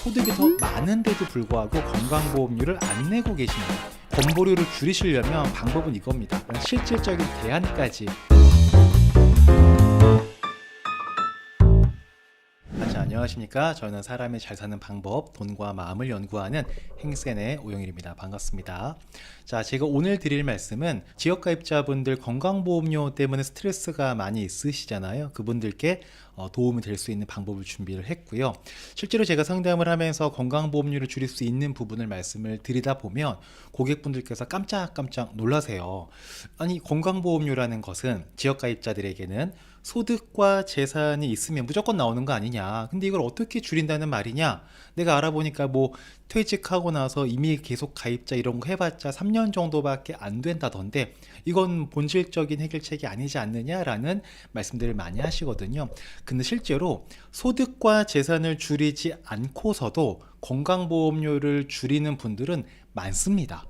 소득이 더 많은데도 불구하고 건강보험료를 안 내고 계십니다. 건보료를 줄이시려면 방법은 이겁니다. 실질적인 대안까지. 안녕하십니까. 저는 사람이 잘 사는 방법, 돈과 마음을 연구하는 행센의 오영일입니다. 반갑습니다. 자, 제가 오늘 드릴 말씀은 지역가입자분들 건강보험료 때문에 스트레스가 많이 있으시잖아요. 그분들께 도움이 될 수 있는 방법을 준비를 했고요. 실제로 제가 상담을 하면서 건강보험료를 줄일 수 있는 부분을 말씀을 드리다 보면 고객분들께서 깜짝깜짝 놀라세요. 아니, 건강보험료라는 것은 지역가입자들에게는 소득과 재산이 있으면 무조건 나오는 거 아니냐, 근데 이걸 어떻게 줄인다는 말이냐, 내가 알아보니까 뭐 퇴직하고 나서 이미 계속 가입자 이런 거 해봤자 3년 정도밖에 안 된다던데 이건 본질적인 해결책이 아니지 않느냐라는 말씀들을 많이 하시거든요. 근데 실제로 소득과 재산을 줄이지 않고서도 건강보험료를 줄이는 분들은 많습니다.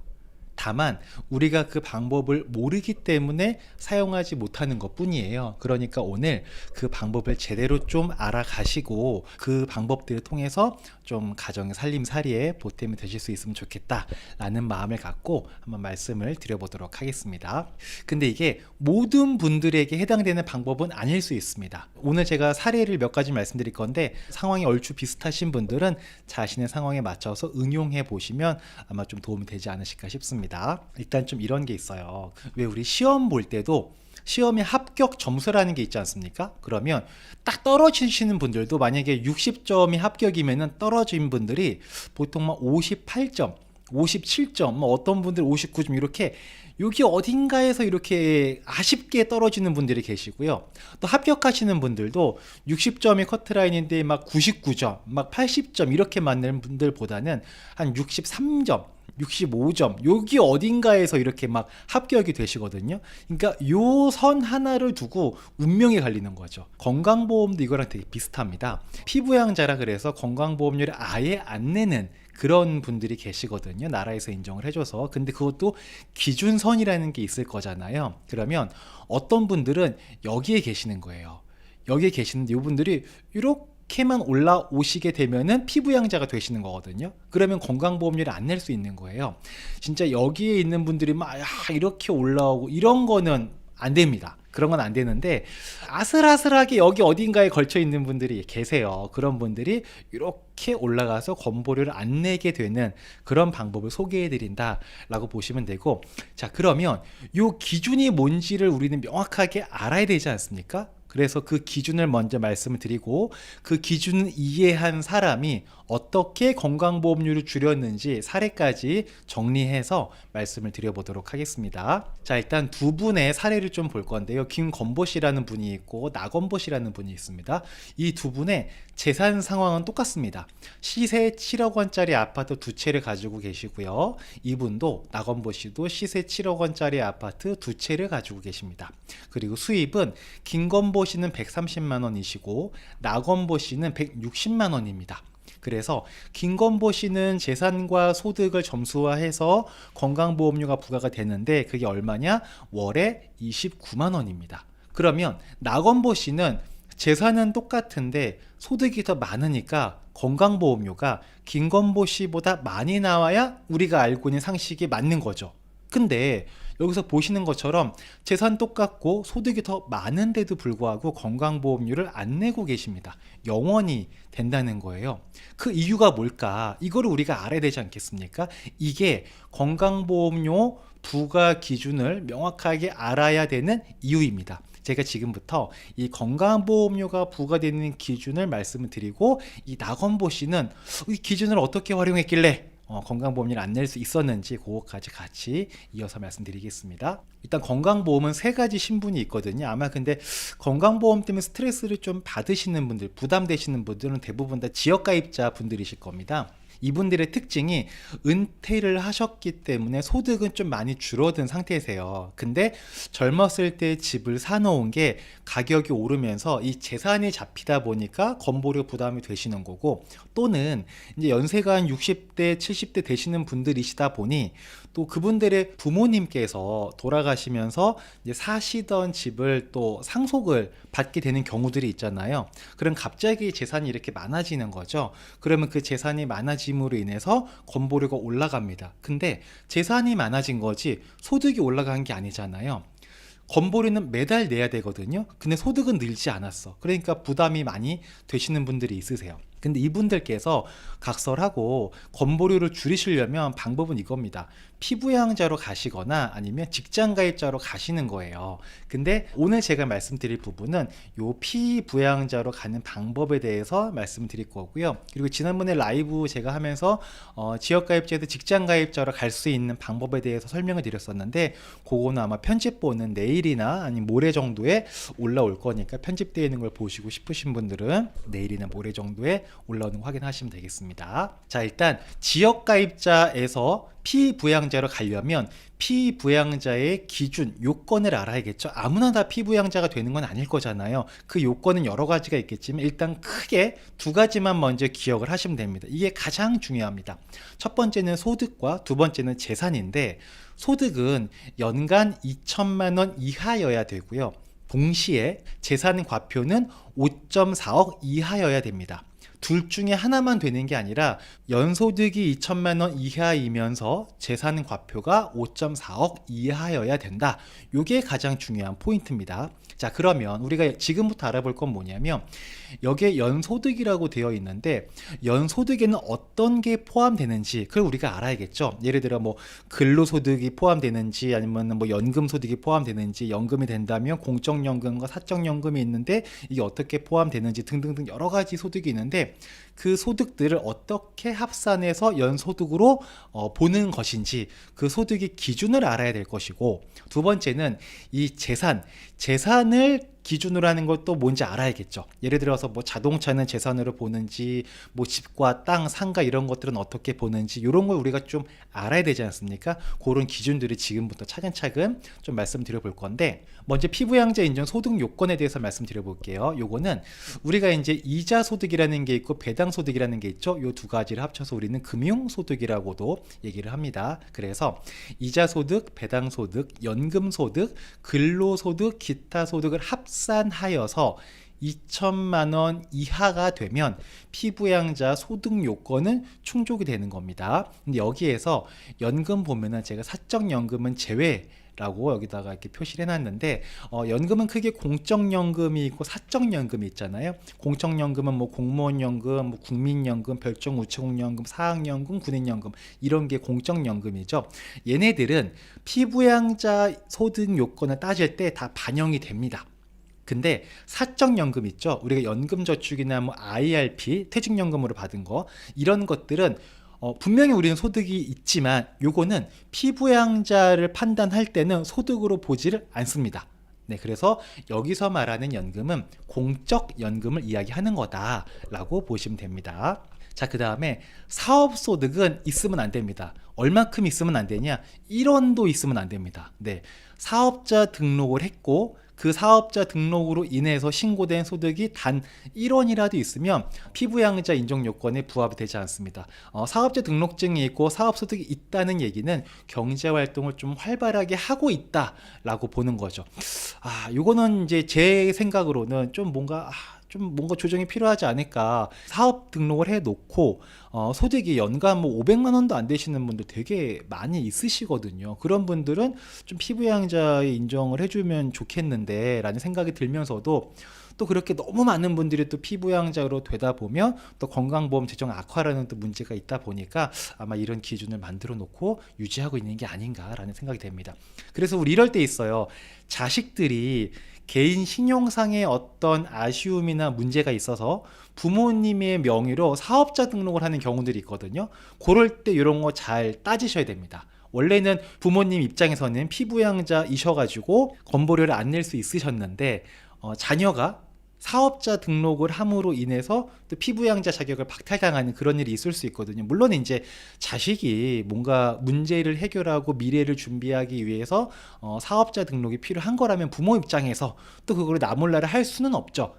다만 우리가 그 방법을 모르기 때문에 사용하지 못하는 것 뿐이에요. 그러니까 오늘 그 방법을 제대로 좀 알아가시고 그 방법들을 통해서 좀 가정의 살림살이에 보탬이 되실 수 있으면 좋겠다 라는 마음을 갖고 한번 말씀을 드려보도록 하겠습니다. 근데 이게 모든 분들에게 해당되는 방법은 아닐 수 있습니다. 오늘 제가 사례를 몇 가지 말씀드릴 건데 상황이 얼추 비슷하신 분들은 자신의 상황에 맞춰서 응용해 보시면 아마 좀 도움이 되지 않으실까 싶습니다. 일단 좀 이런 게 있어요. 왜 우리 시험 볼 때도 시험의 합격 점수라는 게 있지 않습니까? 그러면 딱 떨어지시는 분들도 만약에 60점이 합격이면 떨어진 분들이 보통 막 58점, 57점, 뭐 어떤 분들 59점 이렇게 여기 어딘가에서 이렇게 아쉽게 떨어지는 분들이 계시고요. 또 합격하시는 분들도 60점이 커트라인인데 막 99점, 막 80점 이렇게 맞는 분들보다는 한 63점, 65점 여기 어딘가에서 이렇게 막 합격이 되시거든요. 그러니까 요 선 하나를 두고 운명이 갈리는 거죠. 건강보험도 이거랑 되게 비슷합니다. 피부양자라 그래서 건강보험료를 아예 안 내는 그런 분들이 계시거든요. 나라에서 인정을 해줘서. 근데 그것도 기준선이라는 게 있을 거잖아요. 그러면 어떤 분들은 여기에 계시는 거예요. 여기에 계시는데 이분들이 이렇게만 올라오시게 되면은 피부양자가 되시는 거거든요. 그러면 건강보험료를 안 낼 수 있는 거예요. 진짜 여기에 있는 분들이 막 이렇게 올라오고 이런 거는 안 됩니다. 그런 건 안 되는데 아슬아슬하게 여기 어딘가에 걸쳐 있는 분들이 계세요. 그런 분들이 이렇게 올라가서 건보료를 안 내게 되는 그런 방법을 소개해 드린다 라고 보시면 되고, 자, 그러면 요 기준이 뭔지를 우리는 명확하게 알아야 되지 않습니까? 그래서 그 기준을 먼저 말씀을 드리고 그 기준을 이해한 사람이 어떻게 건강보험료를 줄였는지 사례까지 정리해서 말씀을 드려보도록 하겠습니다. 자, 일단 두 분의 사례를 좀 볼 건데요. 김건보 씨라는 분이 있고 나건보 씨라는 분이 있습니다. 이 두 분의 재산 상황은 똑같습니다. 시세 7억 원짜리 아파트 두 채를 가지고 계시고요. 이분도 나건보 씨도 시세 7억 원짜리 아파트 두 채를 가지고 계십니다. 그리고 수입은 김건보 씨는 130만 원이시고 나건보 씨는 160만 원입니다. 그래서 김건보 씨는 재산과 소득을 점수화해서 건강보험료가 부과가 되는데 그게 얼마냐? 월에 29만 원입니다. 그러면 나건보 씨는 재산은 똑같은데 소득이 더 많으니까 건강보험료가 김건보 씨보다 많이 나와야 우리가 알고 있는 상식이 맞는 거죠. 근데 여기서 보시는 것처럼 재산 똑같고 소득이 더 많은데도 불구하고 건강보험료를 안 내고 계십니다. 영원히 된다는 거예요. 그 이유가 뭘까? 이거를 우리가 알아야 되지 않겠습니까? 이게 건강보험료 부과 기준을 명확하게 알아야 되는 이유입니다. 제가 지금부터 이 건강보험료가 부과되는 기준을 말씀을 드리고 이 나건보 씨는 이 기준을 어떻게 활용했길래 건강보험료를 안 낼 수 있었는지 그거까지 같이 이어서 말씀드리겠습니다. 일단 건강보험은 세 가지 신분이 있거든요. 아마 근데 건강보험 때문에 스트레스를 좀 받으시는 분들, 부담되시는 분들은 대부분 다 지역가입자 분들이실 겁니다. 이분들의 특징이 은퇴를 하셨기 때문에 소득은 좀 많이 줄어든 상태세요. 근데 젊었을 때 집을 사놓은 게 가격이 오르면서 이 재산이 잡히다 보니까 건보료 부담이 되시는 거고, 또는 이제 연세가 한 60대, 70대 되시는 분들이시다 보니 또 그분들의 부모님께서 돌아가시면서 이제 사시던 집을 또 상속을 받게 되는 경우들이 있잖아요. 그럼 갑자기 재산이 이렇게 많아지는 거죠. 그러면 그 재산이 많아짐으로 인해서 건보료가 올라갑니다. 근데 재산이 많아진 거지 소득이 올라간 게 아니잖아요. 건보료는 매달 내야 되거든요. 근데 소득은 늘지 않았어. 그러니까 부담이 많이 되시는 분들이 있으세요. 근데 이분들께서 각설하고 건보료를 줄이시려면 방법은 이겁니다. 피부양자로 가시거나 아니면 직장가입자로 가시는 거예요. 근데 오늘 제가 말씀드릴 부분은 요 피부양자로 가는 방법에 대해서 말씀드릴 거고요. 그리고 지난번에 라이브 제가 하면서 지역가입자에서 직장가입자로 갈 수 있는 방법에 대해서 설명을 드렸었는데, 그거는 아마 편집본은 내일이나 아니면 모레 정도에 올라올 거니까 편집되어 있는 걸 보시고 싶으신 분들은 내일이나 모레 정도에 올라오는 거 확인하시면 되겠습니다. 자, 일단 지역가입자에서 피부양자로 가려면 피부양자의 기준, 요건을 알아야겠죠. 아무나 다 피부양자가 되는 건 아닐 거잖아요. 그 요건은 여러 가지가 있겠지만 일단 크게 두 가지만 먼저 기억을 하시면 됩니다. 이게 가장 중요합니다. 첫 번째는 소득과 두 번째는 재산인데, 소득은 연간 2천만 원 이하여야 되고요. 동시에 재산 과표는 5.4억 이하여야 됩니다. 둘 중에 하나만 되는 게 아니라 연소득이 2천만 원 이하이면서 재산 과표가 5.4억 이하여야 된다. 이게 가장 중요한 포인트입니다. 자, 그러면 우리가 지금부터 알아볼 건 뭐냐면, 여기에 연소득이라고 되어 있는데 연소득에는 어떤 게 포함되는지 그걸 우리가 알아야겠죠. 예를 들어 뭐 근로소득이 포함되는지 아니면 뭐 연금소득이 포함되는지, 연금이 된다면 공적연금과 사적연금이 있는데 이게 어떻게 포함되는지 등등등 여러 가지 소득이 있는데, 그 소득들을 어떻게 합산해서 연소득으로 보는 것인지 그 소득의 기준을 알아야 될 것이고, 두 번째는 이 재산을 기준으로 하는 것도 뭔지 알아야겠죠. 예를 들어서 뭐 자동차는 재산으로 보는지, 뭐 집과 땅, 상가 이런 것들은 어떻게 보는지, 이런 걸 우리가 좀 알아야 되지 않습니까? 그런 기준들을 지금부터 차근차근 좀 말씀드려 볼 건데, 먼저 피부양자 인정 소득 요건에 대해서 말씀드려 볼게요. 요거는 우리가 이제 이자 소득이라는 게 있고 배당 소득이라는 게 있죠. 요 두 가지를 합쳐서 우리는 금융 소득이라고도 얘기를 합니다. 그래서 이자 소득, 배당 소득, 연금 소득, 근로 소득, 기타 소득을 합산하여서 2천만 원 이하가 되면 피부양자 소득 요건은 충족이 되는 겁니다. 근데 여기에서 연금 보면은 제가 사적연금은 제외라고 여기다가 이렇게 표시를 해놨는데, 연금은 크게 공적연금이 있고 사적연금이 있잖아요. 공적연금은 뭐 공무원연금, 뭐 국민연금, 별정우체국연금, 사학연금, 군인연금 이런 게 공적연금이죠. 얘네들은 피부양자 소득 요건을 따질 때 다 반영이 됩니다. 근데 사적연금 있죠. 우리가 연금저축이나 뭐 IRP, 퇴직연금으로 받은 거, 이런 것들은 분명히 우리는 소득이 있지만 요거는 피부양자를 판단할 때는 소득으로 보지를 않습니다. 네, 그래서 여기서 말하는 연금은 공적연금을 이야기하는 거다라고 보시면 됩니다. 자, 그 다음에 사업소득은 있으면 안 됩니다. 얼만큼 있으면 안 되냐? 1원도 있으면 안 됩니다. 네, 사업자 등록을 했고 그 사업자 등록으로 인해서 신고된 소득이 단 1원이라도 있으면 피부양자 인정 요건에 부합이 되지 않습니다. 사업자 등록증이 있고 사업소득이 있다는 얘기는 경제활동을 좀 활발하게 하고 있다라고 보는 거죠. 요거는 이제 제 생각으로는 좀 뭔가 조정이 필요하지 않을까. 사업 등록을 해놓고 소득이 연간 뭐 500만 원도 안 되시는 분들 되게 많이 있으시거든요. 그런 분들은 좀 피부양자에 인정을 해주면 좋겠는데 라는 생각이 들면서도, 또 그렇게 너무 많은 분들이 또 피부양자로 되다 보면 또 건강보험 재정 악화라는 또 문제가 있다 보니까 아마 이런 기준을 만들어 놓고 유지하고 있는 게 아닌가라는 생각이 됩니다. 그래서 우리 이럴 때 있어요. 자식들이 개인 신용상의 어떤 아쉬움이나 문제가 있어서 부모님의 명의로 사업자 등록을 하는 경우들이 있거든요. 그럴 때 이런 거 잘 따지셔야 됩니다. 원래는 부모님 입장에서는 피부양자이셔가지고 건보료를 안 낼 수 있으셨는데 자녀가 사업자 등록을 함으로 인해서 또 피부양자 자격을 박탈당하는 그런 일이 있을 수 있거든요. 물론 이제 자식이 뭔가 문제를 해결하고 미래를 준비하기 위해서 사업자 등록이 필요한 거라면 부모 입장에서 또 그걸 나몰라라 할 수는 없죠.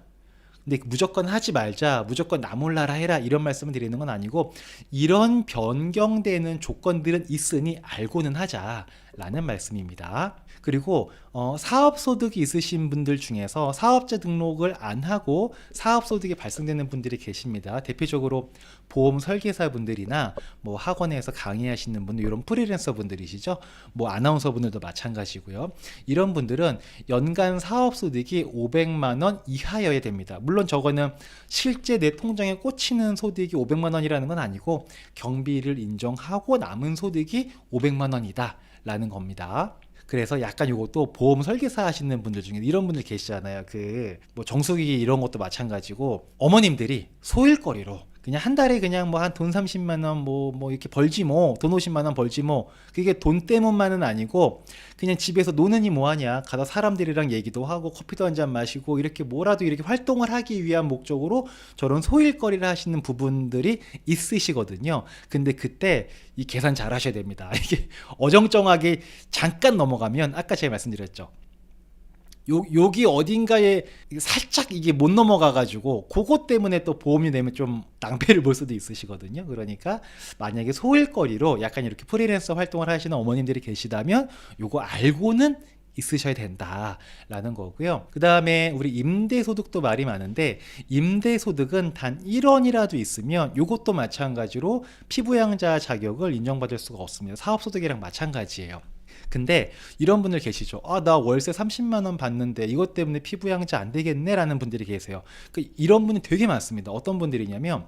근데 무조건 하지 말자, 무조건 나 몰라라 해라 이런 말씀을 드리는 건 아니고 이런 변경되는 조건들은 있으니 알고는 하자라는 말씀입니다. 그리고 사업소득이 있으신 분들 중에서 사업자 등록을 안 하고 사업소득이 발생되는 분들이 계십니다. 대표적으로 보험 설계사 분들이나 뭐 학원에서 강의하시는 분들, 이런 프리랜서 분들이시죠. 뭐 아나운서 분들도 마찬가지고요. 이런 분들은 연간 사업소득이 500만 원 이하여야 됩니다. 물론 저거는 실제 내 통장에 꽂히는 소득이 500만 원이라는 건 아니고 경비를 인정하고 남은 소득이 500만 원이다 라는 겁니다. 그래서 약간 요것도 보험 설계사 하시는 분들 중에 이런 분들 계시잖아요. 그 뭐 정수기 이런 것도 마찬가지고 어머님들이 소일거리로 그냥 한 달에 그냥 뭐 한 돈 30만 원 뭐 이렇게 벌지 뭐 돈 50만 원 벌지 뭐 그게 돈 때문만은 아니고 그냥 집에서 노느니 뭐하냐 가다 사람들이랑 얘기도 하고 커피도 한 잔 마시고 이렇게 뭐라도 이렇게 활동을 하기 위한 목적으로 저런 소일거리를 하시는 부분들이 있으시거든요. 근데 그때 이 계산 잘 하셔야 됩니다. 이게 어정쩡하게 잠깐 넘어가면 아까 제가 말씀드렸죠. 여기 어딘가에 살짝 이게 못 넘어가가지고 그것 때문에 또 보험이 되면 좀 낭패를 볼 수도 있으시거든요. 그러니까 만약에 소일거리로 약간 이렇게 프리랜서 활동을 하시는 어머님들이 계시다면 요거 알고는 있으셔야 된다라는 거고요. 그 다음에 우리 임대소득도 말이 많은데 임대소득은 단 1원이라도 있으면 요것도 마찬가지로 피부양자 자격을 인정받을 수가 없습니다. 사업소득이랑 마찬가지예요. 근데 이런 분들 계시죠. 나 월세 30만 원 받는데 이것 때문에 피부양자 안 되겠네 라는 분들이 계세요. 이런 분이 되게 많습니다. 어떤 분들이냐면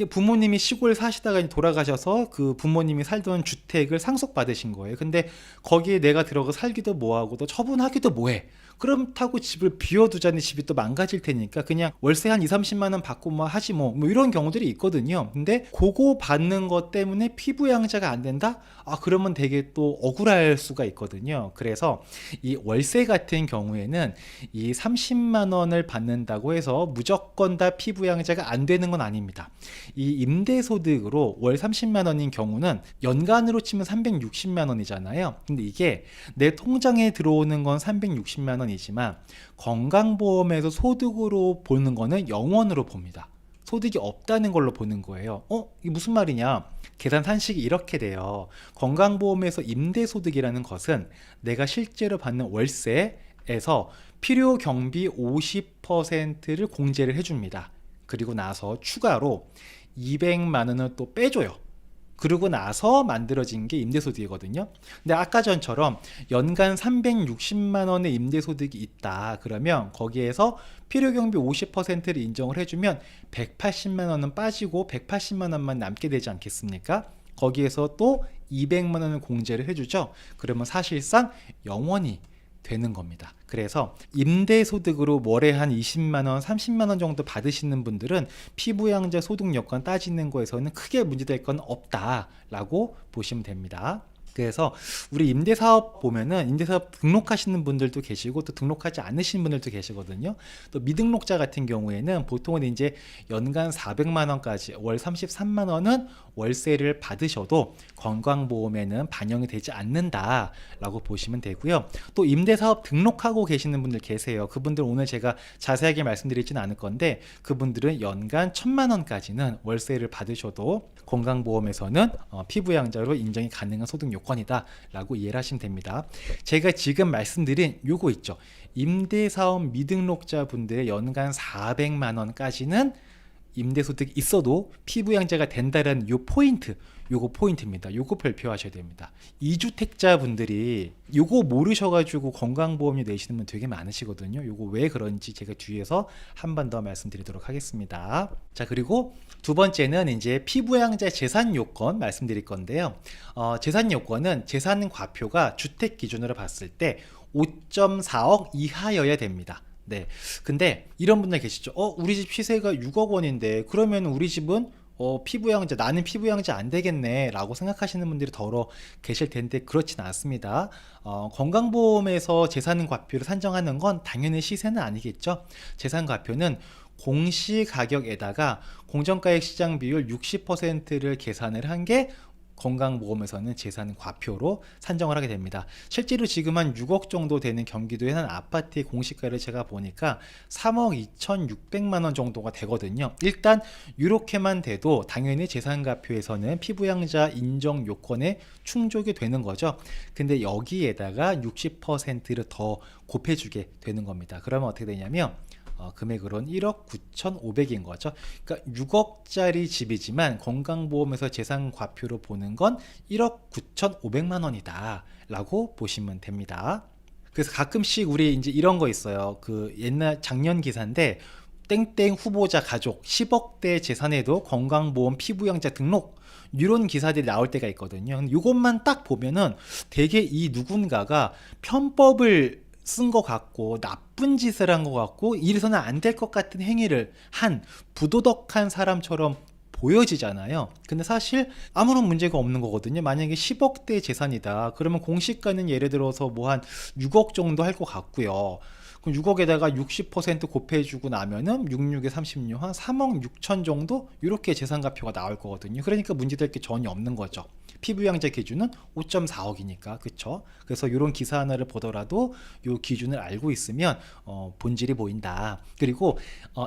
부모님이 시골 사시다가 돌아가셔서 그 부모님이 살던 주택을 상속받으신 거예요. 근데 거기에 내가 들어가 살기도 뭐하고 또 처분하기도 뭐해. 그렇다고 집을 비워두자니 집이 또 망가질 테니까 그냥 월세 한 2, 30만 원 받고 뭐 하지 뭐 이런 경우들이 있거든요. 근데 그거 받는 것 때문에 피부 양자가 안 된다? 그러면 되게 또 억울할 수가 있거든요. 그래서 이 월세 같은 경우에는 이 30만 원을 받는다고 해서 무조건 다 피부 양자가 안 되는 건 아닙니다. 이 임대소득으로 월 30만 원인 경우는 연간으로 치면 360만 원이잖아요. 근데 이게 내 통장에 들어오는 건 360만 원이지만 건강보험에서 소득으로 보는 거는 0원으로 봅니다. 소득이 없다는 걸로 보는 거예요. 이게 무슨 말이냐? 계산 산식이 이렇게 돼요. 건강보험에서 임대소득이라는 것은 내가 실제로 받는 월세에서 필요 경비 50%를 공제를 해줍니다. 그리고 나서 추가로 200만 원을 또 빼줘요. 그러고 나서 만들어진 게 임대소득이거든요. 근데 아까 전처럼 연간 360만 원의 임대소득이 있다. 그러면 거기에서 필요경비 50%를 인정을 해주면 180만 원은 빠지고 180만 원만 남게 되지 않겠습니까? 거기에서 또 200만 원을 공제를 해주죠. 그러면 사실상 0원이 되는 겁니다. 그래서 임대소득으로 월에 한 20만 원, 30만 원 정도 받으시는 분들은 피부양자 소득 여건 따지는 거에서는 크게 문제될 건 없다라고 보시면 됩니다. 그래서 우리 임대사업 보면은 임대사업 등록하시는 분들도 계시고 또 등록하지 않으신 분들도 계시거든요. 또 미등록자 같은 경우에는 보통은 이제 연간 400만 원까지 월 33만 원은 월세를 받으셔도 건강보험에는 반영이 되지 않는다라고 보시면 되고요. 또 임대사업 등록하고 계시는 분들 계세요. 그분들 오늘 제가 자세하게 말씀드리지는 않을 건데 그분들은 연간 1,000만 원까지는 월세를 받으셔도 건강보험에서는 피부양자로 인정이 가능한 소득 요건이다 라고 이해를 하시면 됩니다. 제가 지금 말씀드린 요거 있죠. 임대사업 미등록자 분들의 연간 400만 원까지는 임대소득이 있어도 피부양자가 된다는 요 포인트, 요거 포인트입니다. 요거 발표하셔야 됩니다. 2주택자 분들이 요거 모르셔가지고 건강보험료 내시는 분 되게 많으시거든요. 요거 왜 그런지 제가 뒤에서 한 번 더 말씀드리도록 하겠습니다. 자, 그리고 두 번째는 이제 피부양자 재산 요건 말씀드릴 건데요. 재산 요건은 재산 과표가 주택 기준으로 봤을 때 5.4억 이하여야 됩니다. 네. 근데 이런 분들 계시죠. 우리 집 시세가 6억 원인데 그러면 우리 집은 피부양자, 나는 피부양자 안 되겠네 라고 생각하시는 분들이 더러 계실 텐데 그렇진 않습니다. 건강보험에서 재산과표를 산정하는 건 당연히 시세는 아니겠죠. 재산과표는 공시가격에다가 공정가액 시장 비율 60%를 계산을 한 게 건강보험에서는 재산과표로 산정을 하게 됩니다. 실제로 지금 한 6억 정도 되는 경기도의 한 아파트의 공시가를 제가 보니까 3억 2,600만 원 정도가 되거든요. 일단 이렇게만 돼도 당연히 재산과표에서는 피부양자 인정 요건에 충족이 되는 거죠. 근데 여기에다가 60%를 더 곱해주게 되는 겁니다. 그러면 어떻게 되냐면 금액으로는 1억 9,500인 거죠. 그러니까 6억짜리 집이지만 건강보험에서 재산과표로 보는 건 1억 9,500만 원이다 라고 보시면 됩니다. 그래서 가끔씩 우리 이제 이런 거 있어요. 그 옛날 작년 기사인데 땡땡 후보자 가족 10억대 재산에도 건강보험 피부양자 등록, 이런 기사들이 나올 때가 있거든요. 이것만 딱 보면은 되게 이 누군가가 편법을 쓴 것 같고 나쁜 짓을 한 것 같고 이래서는 안 될 것 같은 행위를 한 부도덕한 사람처럼 보여지잖아요. 근데 사실 아무런 문제가 없는 거거든요. 만약에 10억대 재산이다 그러면 공시가는 예를 들어서 뭐 한 6억 정도 할 것 같고요. 그럼 6억에다가 60% 곱해주고 나면은 66에 36, 한 3억 6천 정도 이렇게 재산과표가 나올 거거든요. 그러니까 문제될 게 전혀 없는 거죠. 피부양자 기준은 5.4억이니까 그쵸. 그래서 이런 기사 하나를 보더라도 이 기준을 알고 있으면 본질이 보인다. 그리고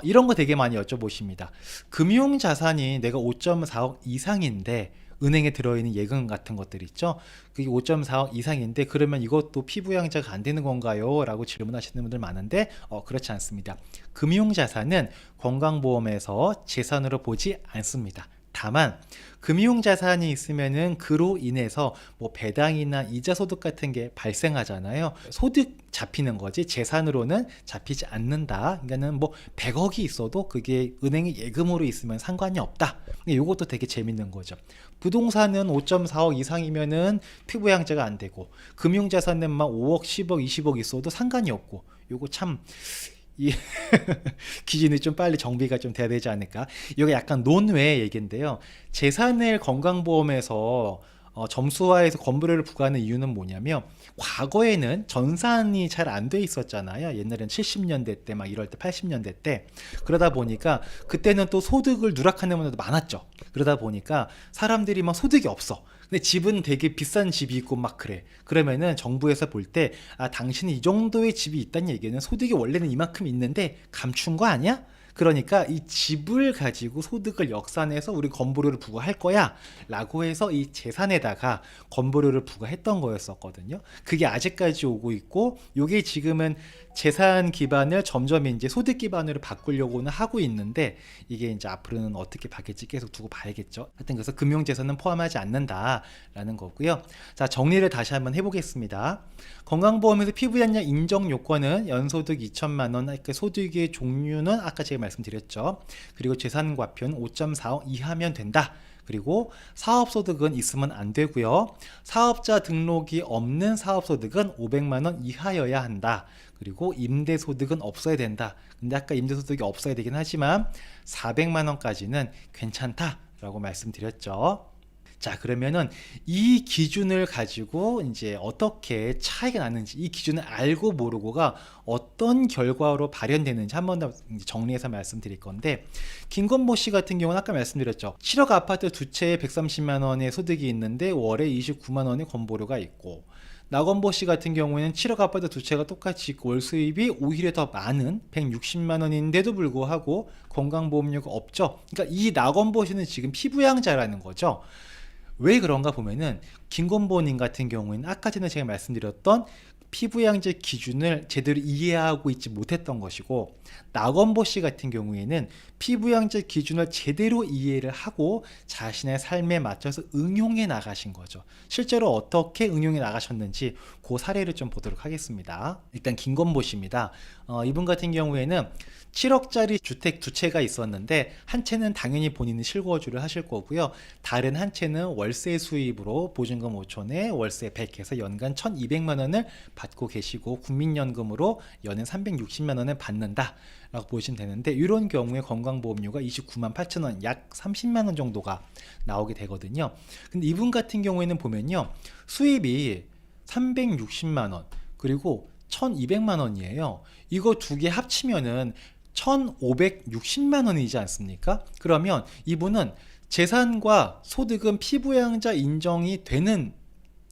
이런 거 되게 많이 여쭤보십니다. 금융자산이 내가 5.4억 이상인데 은행에 들어있는 예금 같은 것들 있죠. 그게 5.4억 이상인데 그러면 이것도 피부양자가 안 되는 건가요? 라고 질문하시는 분들 많은데 그렇지 않습니다. 금융자산은 건강보험에서 재산으로 보지 않습니다. 다만 금융자산이 있으면은 그로 인해서 뭐 배당이나 이자 소득 같은 게 발생하잖아요. 소득 잡히는 거지 재산으로는 잡히지 않는다. 그러니까는 뭐 100억이 있어도 그게 은행에 예금으로 있으면 상관이 없다. 이것도 되게 재밌는 거죠. 부동산은 5.4억 이상이면은 피부양자가 안 되고 금융자산은 막 5억, 10억, 20억 있어도 상관이 없고 요거 참 이 기준이 좀 빨리 정비가 좀 돼야 되지 않을까. 이게 약간 논외의 얘기인데요. 재산을 건강보험에서 점수화해서 건보료를 부과하는 이유는 뭐냐면 과거에는 전산이 잘 안 돼 있었잖아요. 옛날엔 70년대 때 막 이럴 때 80년대 때 그러다 보니까 그때는 또 소득을 누락하는 분들도 많았죠. 그러다 보니까 사람들이 막 소득이 없어. 근데 집은 되게 비싼 집이 있고 막 그래. 그러면은 정부에서 볼 때 당신이 이 정도의 집이 있다는 얘기는 소득이 원래는 이만큼 있는데 감춘 거 아니야? 그러니까 이 집을 가지고 소득을 역산해서 우리 건보료를 부과할 거야 라고 해서 이 재산에다가 건보료를 부과했던 거였었거든요. 그게 아직까지 오고 있고 요게 지금은 재산 기반을 점점 이제 소득 기반으로 바꾸려고는 하고 있는데 이게 이제 앞으로는 어떻게 바뀔지 계속 두고 봐야겠죠. 하여튼 그래서 금융재산은 포함하지 않는다라는 거고요. 자, 정리를 다시 한번 해보겠습니다. 건강보험에서 피부양자 인정 요건은 연소득 2천만 원, 그러니까 소득의 종류는 아까 제가 말씀드렸죠. 그리고 재산과표는 5.4억 이하면 된다. 그리고 사업소득은 있으면 안 되고요. 사업자 등록이 없는 사업소득은 500만 원 이하여야 한다. 그리고 임대소득은 없어야 된다. 근데 아까 임대소득이 없어야 되긴 하지만 400만 원까지는 괜찮다라고 말씀드렸죠. 자, 그러면은 이 기준을 가지고 이제 어떻게 차이가 나는지, 이 기준을 알고 모르고가 어떤 결과로 발현되는지 한 번 더 정리해서 말씀드릴 건데, 김건모 씨 같은 경우는 아까 말씀드렸죠. 7억 아파트 두 채에 130만 원의 소득이 있는데 월에 29만 원의 건보료가 있고, 나건보 씨 같은 경우에는 7억 아파트 두 채가 똑같이 있고 월 수입이 오히려 더 많은 160만 원인데도 불구하고 건강보험료가 없죠. 그러니까 이 나건보 씨는 지금 피부양자라는 거죠. 왜 그런가 보면은 김건보님 같은 경우에는 아까 전에 제가 말씀드렸던 피부양자 기준을 제대로 이해하고 있지 못했던 것이고, 나건보 씨 같은 경우에는 피부양자 기준을 제대로 이해를 하고 자신의 삶에 맞춰서 응용해 나가신 거죠. 실제로 어떻게 응용해 나가셨는지 그 사례를 좀 보도록 하겠습니다. 일단 김건보 씨입니다. 이분 같은 경우에는 7억짜리 주택 두 채가 있었는데 한 채는 당연히 본인이 실거주를 하실 거고요. 다른 한 채는 월세 수입으로 보증금 5천에 월세 100 해서 연간 1,200만 원을 받고 계시고 국민연금으로 연간 360만 원을 받는다 라고 보시면 되는데, 이런 경우에 건강보험료가 29만 8천 원, 약 30만 원 정도가 나오게 되거든요. 근데 이분 같은 경우에는 보면요, 수입이 360만 원 그리고 1,200만 원이에요. 이거 두 개 합치면은 1,560만 원이지 않습니까? 그러면 이분은 재산과 소득은 피부양자 인정이 되는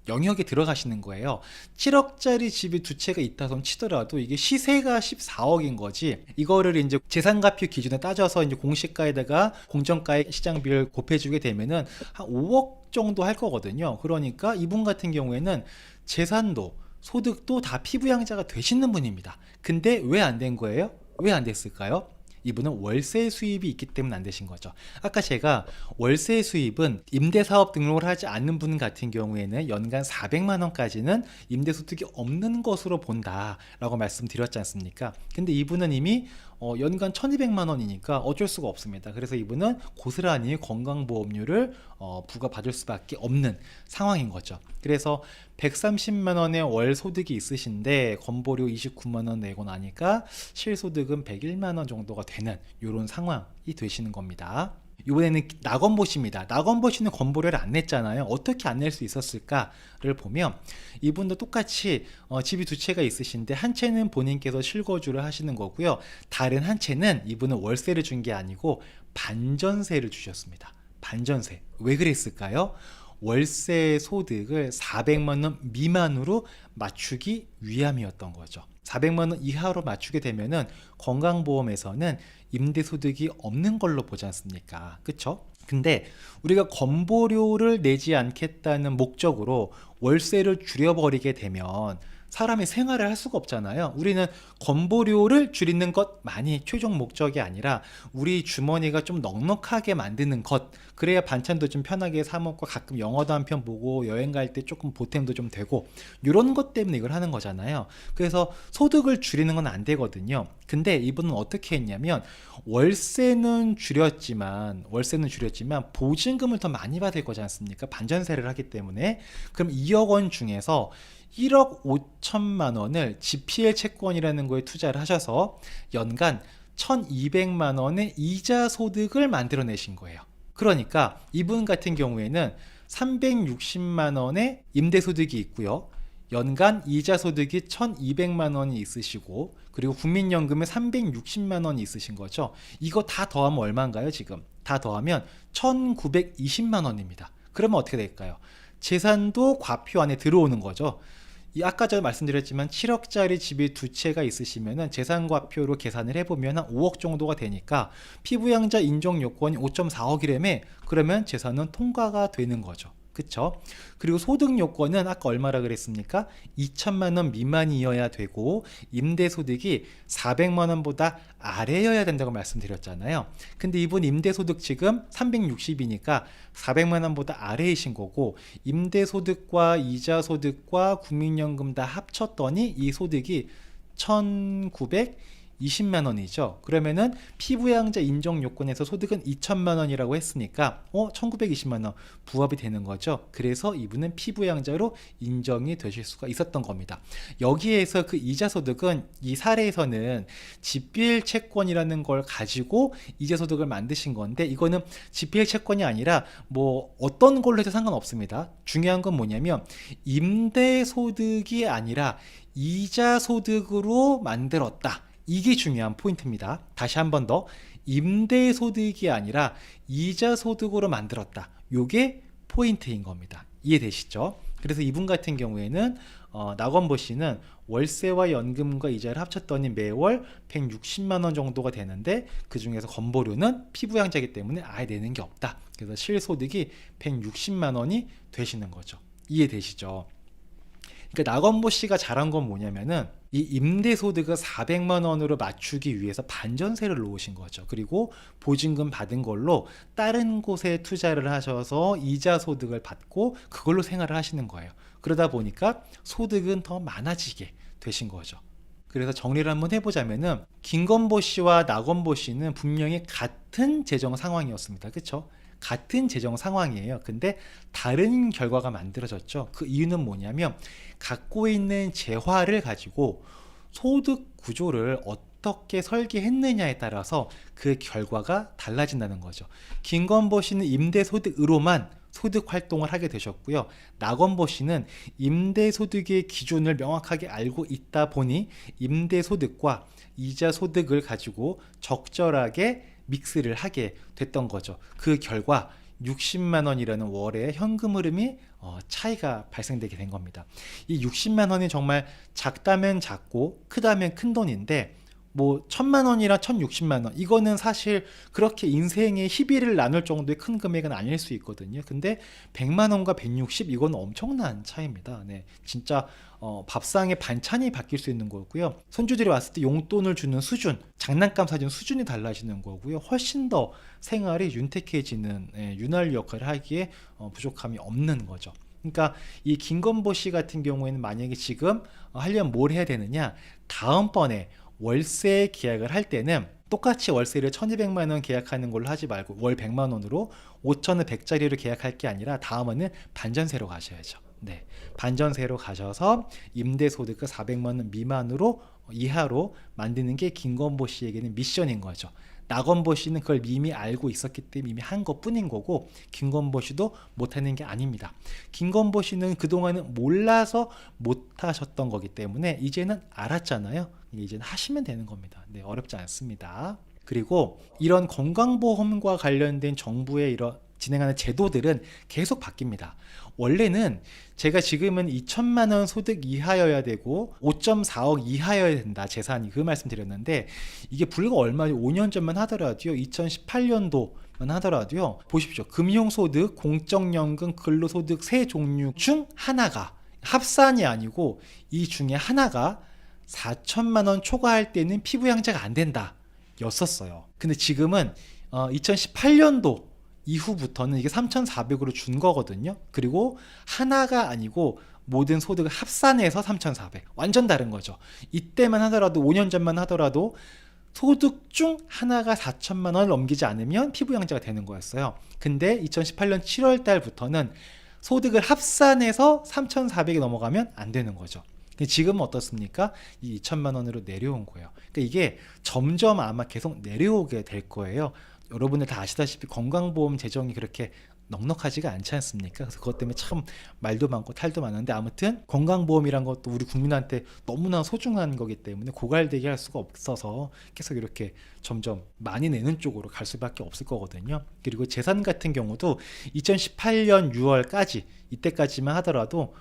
영역에 들어가시는 거예요. 7억짜리 집이 두 채가 있다 손 치더라도 이게 시세가 14억인 거지, 이거를 이제 재산가표 기준에 따져서 이제 공시가에다가 공정가의 시장비를 곱해주게 되면은 한 5억 정도 할 거거든요. 그러니까 이분 같은 경우에는 재산도 소득도 다 피부양자가 되시는 분입니다. 근데 왜 안 된 거예요? 왜 안 됐을까요? 이분은 월세 수입이 있기 때문에 안 되신 거죠. 아까 제가 월세 수입은 임대사업 등록을 하지 않는 분 같은 경우에는 연간 400만 원까지는 임대소득이 없는 것으로 본다라고 말씀드렸지 않습니까? 근데 이분은 이미 연간 1,200만 원이니까 어쩔 수가 없습니다. 그래서 이분은 고스란히 건강보험료를 부과받을 수밖에 없는 상황인 거죠. 그래서 130만 원의 월 소득이 있으신데 건보료 29만 원 내고 나니까 실소득은 101만 원 정도가 되는 이런 상황이 되시는 겁니다. 이번에는 낙원보시입니다. 낙원보시는 건보료를 안 냈잖아요. 어떻게 안 낼 수 있었을까를 보면 이분도 똑같이 집이 두 채가 있으신데 한 채는 본인께서 실거주를 하시는 거고요. 다른 한 채는 이분은 월세를 준 게 아니고 반전세를 주셨습니다. 반전세. 왜 그랬을까요? 월세 소득을 400만 원 미만으로 맞추기 위함이었던 거죠. 400만 원 이하로 맞추게 되면은 건강보험에서는 임대소득이 없는 걸로 보지 않습니까? 그쵸? 근데 우리가 건보료를 내지 않겠다는 목적으로 월세를 줄여버리게 되면 사람이 생활을 할 수가 없잖아요. 우리는 건보료를 줄이는 것만이 최종 목적이 아니라 우리 주머니가 좀 넉넉하게 만드는 것, 그래야 반찬도 좀 편하게 사 먹고 가끔 영화도 한 편 보고 여행 갈 때 조금 보탬도 좀 되고, 이런 것 때문에 이걸 하는 거잖아요. 그래서 소득을 줄이는 건 안 되거든요. 근데 이분은 어떻게 했냐면 월세는 줄였지만 보증금을 더 많이 받을 거지 않습니까? 반전세를 하기 때문에. 그럼 2억 원 중에서 1억 5천만 원을 GPL 채권이라는 거에 투자를 하셔서 연간 1,200만 원의 이자 소득을 만들어내신 거예요. 그러니까 이분 같은 경우에는 360만 원의 임대소득이 있고요. 연간 이자 소득이 1,200만 원이 있으시고, 그리고 국민연금에 360만 원이 있으신 거죠. 이거 다 더하면 얼마인가요? 지금 다 더하면 1,920만 원입니다. 그러면 어떻게 될까요? 재산도 과표 안에 들어오는 거죠. 아까 전에 말씀드렸지만 7억짜리 집이 두 채가 있으시면은 재산과표로 계산을 해보면 한 5억 정도가 되니까 피부양자 인정 요건이 5.4억이라며, 그러면 재산은 통과가 되는 거죠. 그쵸? 그리고 소득 요건은 아까 얼마라 그랬습니까? 2천만 원 미만이어야 되고 임대소득이 400만 원보다 아래여야 된다고 말씀드렸잖아요. 근데 이분 임대소득 지금 360이니까 400만 원보다 아래이신 거고, 임대소득과 이자소득과 국민연금 다 합쳤더니 이 소득이 1,920만 원이죠. 그러면은 피부양자 인정 요건에서 소득은 2천만 원이라고 했으니까 1,920만 원 부합이 되는 거죠. 그래서 이분은 피부양자로 인정이 되실 수가 있었던 겁니다. 여기에서 그 이자 소득은 이 사례에서는 GPL 채권이라는 걸 가지고 이자 소득을 만드신 건데, 이거는 GPL 채권이 아니라 뭐 어떤 걸로 해도 상관없습니다. 중요한 건 뭐냐면 임대 소득이 아니라 이자 소득으로 만들었다. 이게 중요한 포인트입니다. 다시 한 번 더, 임대소득이 아니라 이자소득으로 만들었다. 이게 포인트인 겁니다. 이해되시죠? 그래서 이분 같은 경우에는 낙원보 씨는 월세와 연금과 이자를 합쳤더니 매월 160만 원 정도가 되는데, 그 중에서 건보료는 피부양자이기 때문에 아예 내는 게 없다. 그래서 실소득이 160만 원이 되시는 거죠. 이해되시죠? 그러니까 낙원보 씨가 잘한 건 뭐냐면은 이 임대소득을 400만 원으로 맞추기 위해서 반전세를 놓으신 거죠. 그리고 보증금 받은 걸로 다른 곳에 투자를 하셔서 이자 소득을 받고 그걸로 생활을 하시는 거예요. 그러다 보니까 소득은 더 많아지게 되신 거죠. 그래서 정리를 한번 해보자면은 김건보 씨와 나건보 씨는 분명히 같은 재정 상황이었습니다. 그렇죠? 같은 재정 상황이에요. 근데 다른 결과가 만들어졌죠. 그 이유는 뭐냐면 갖고 있는 재화를 가지고 소득 구조를 어떻게 설계했느냐에 따라서 그 결과가 달라진다는 거죠. 김건보 씨는 임대소득으로만 소득 활동을 하게 되셨고요. 나건보 씨는 임대소득의 기준을 명확하게 알고 있다 보니 임대소득과 이자소득을 가지고 적절하게 믹스를 하게 됐던 거죠. 그 결과 60만 원이라는 월의 현금 흐름이 차이가 발생되게 된 겁니다. 이 60만 원이 정말 작다면 작고 크다면 큰 돈인데 뭐 1000만 원이랑 1060만 원 이거는 사실 그렇게 인생의 희비를 나눌 정도의 큰 금액은 아닐 수 있거든요. 근데 100만 원과 160 이건 엄청난 차이입니다. 네, 진짜 밥상의 반찬이 바뀔 수 있는 거고요. 손주들이 왔을 때 용돈을 주는 수준, 장난감 사준 수준이 달라지는 거고요. 훨씬 더 생활이 윤택해지는 윤활유 역할을 하기에 부족함이 없는 거죠. 그러니까 이 김건보 씨 같은 경우에는 만약에 지금 하려면 뭘 해야 되느냐, 다음번에 월세 계약을 할 때는 똑같이 월세를 1200만 원 계약하는 걸로 하지 말고 월 100만 원으로 5천을 100짜리로 계약할 게 아니라 다음에는 반전세로 가셔야죠. 네, 반전세로 가셔서 임대소득가 400만 원 미만으로 이하로 만드는 게 김건보 씨에게는 미션인 거죠. 나건보 씨는 그걸 이미 알고 있었기 때문에 이미 한 것뿐인 거고 김건보 씨도 못하는 게 아닙니다. 김건보 씨는 그동안은 몰라서 못하셨던 거기 때문에 이제는 알았잖아요. 이제는 하시면 되는 겁니다. 네, 어렵지 않습니다. 그리고 이런 건강보험과 관련된 정부의 이런 진행하는 제도들은 계속 바뀝니다. 원래는 제가 지금은 2천만 원 소득 이하여야 되고 5.4억 이하여야 된다 재산이, 그 말씀 드렸는데 이게 불과 얼마 5년 전만 하더라도요, 2018년도만 하더라도요, 보십시오. 금융소득, 공적연금, 근로소득 세 종류 중 하나가 합산이 아니고 이 중에 하나가 4천만 원 초과할 때는 피부양자가 안 된다 였었어요. 근데 지금은 2018년도 이후부터는 이게 3,400으로 준 거거든요. 그리고 하나가 아니고 모든 소득을 합산해서 3,400. 완전 다른 거죠. 이때만 하더라도 5년 전만 하더라도 소득 중 하나가 4천만 원을 넘기지 않으면 피부양자가 되는 거였어요. 근데 2018년 7월 달부터는 소득을 합산해서 3,400이 넘어가면 안 되는 거죠. 지금은 어떻습니까? 이 2천만 원으로 내려온 거예요. 그러니까 이게 점점 아마 계속 내려오게 될 거예요. 여러분들 다 아시다시피 건강보험 재정이 그렇게 넉넉하지가 않지 않습니까? 그래서 그것 때문에 참 말도 많고 탈도 많은데, 아무튼 건강보험이란 것도 우리 국민한테 너무나 소중한 거기 때문에 고갈되게 할 수가 없어서 계속 이렇게 점점 많이 내는 쪽으로 갈 수밖에 없을 거거든요. 그리고 재산 같은 경우도 2018년 6월까지 이때까지만 하더라도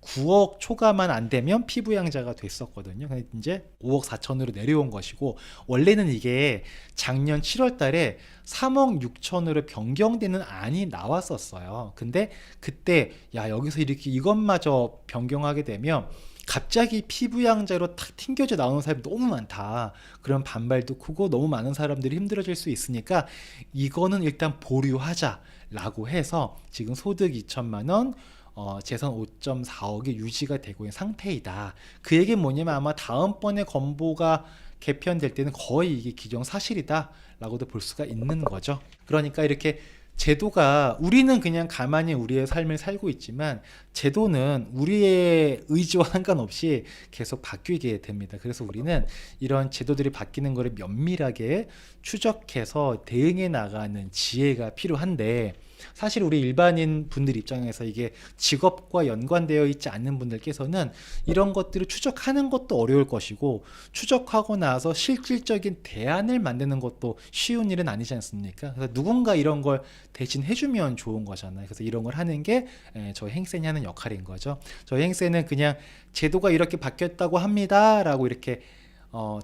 9억 초과만 안 되면 피부양자가 됐었거든요. 근데 이제 5억 4천으로 내려온 것이고, 원래는 이게 작년 7월 달에 3억 6천으로 변경되는 안이 나왔었어요. 근데 그때 여기서 이렇게 이것마저 변경하게 되면 갑자기 피부양자로 탁 튕겨져 나오는 사람이 너무 많다. 그런 반발도 크고 너무 많은 사람들이 힘들어질 수 있으니까 이거는 일단 보류하자라고 해서 지금 소득 2천만 원, 재산 5.4억이 유지가 되고 있는 상태이다. 그 얘기는 뭐냐면 아마 다음번에 건보가 개편될 때는 거의 이게 기정사실이다 라고도 볼 수가 있는 거죠. 그러니까 이렇게 제도가, 우리는 그냥 가만히 우리의 삶을 살고 있지만 제도는 우리의 의지와 상관없이 계속 바뀌게 됩니다. 그래서 우리는 이런 제도들이 바뀌는 것을 면밀하게 추적해서 대응해 나가는 지혜가 필요한데, 사실 우리 일반인 분들 입장에서 이게 직업과 연관되어 있지 않는 분들께서는 이런 것들을 추적하는 것도 어려울 것이고, 추적하고 나서 실질적인 대안을 만드는 것도 쉬운 일은 아니지 않습니까? 그래서 누군가 이런 걸 대신 해주면 좋은 거잖아요. 그래서 이런 걸 하는 게 저희 행센이 하는 역할인 거죠. 저희 행센은 그냥 제도가 이렇게 바뀌었다고 합니다 라고 이렇게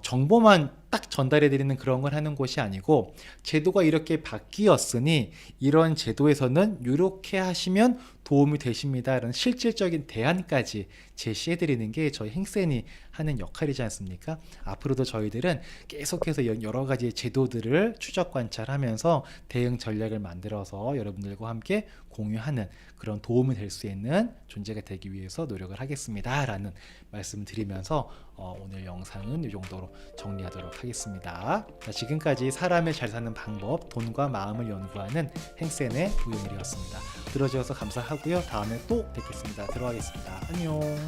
정보만 딱 전달해 드리는 그런 걸 하는 곳이 아니고 제도가 이렇게 바뀌었으니 이런 제도에서는 이렇게 하시면 도움이 되십니다라는 실질적인 대안까지 제시해 드리는 게 저희 행센이 하는 역할이지 않습니까? 앞으로도 저희들은 계속해서 여러 가지 제도들을 추적 관찰하면서 대응 전략을 만들어서 여러분들과 함께 공유하는 그런 도움이 될 수 있는 존재가 되기 위해서 노력을 하겠습니다 라는 말씀 드리면서 오늘 영상은 이 정도로 정리하도록 하겠습니다. 자, 지금까지 사람을 잘 사는 방법, 돈과 마음을 연구하는 행센의 우영일이었습니다. 들어주셔서 감사하고요. 다음에 또 뵙겠습니다. 들어가겠습니다. 안녕.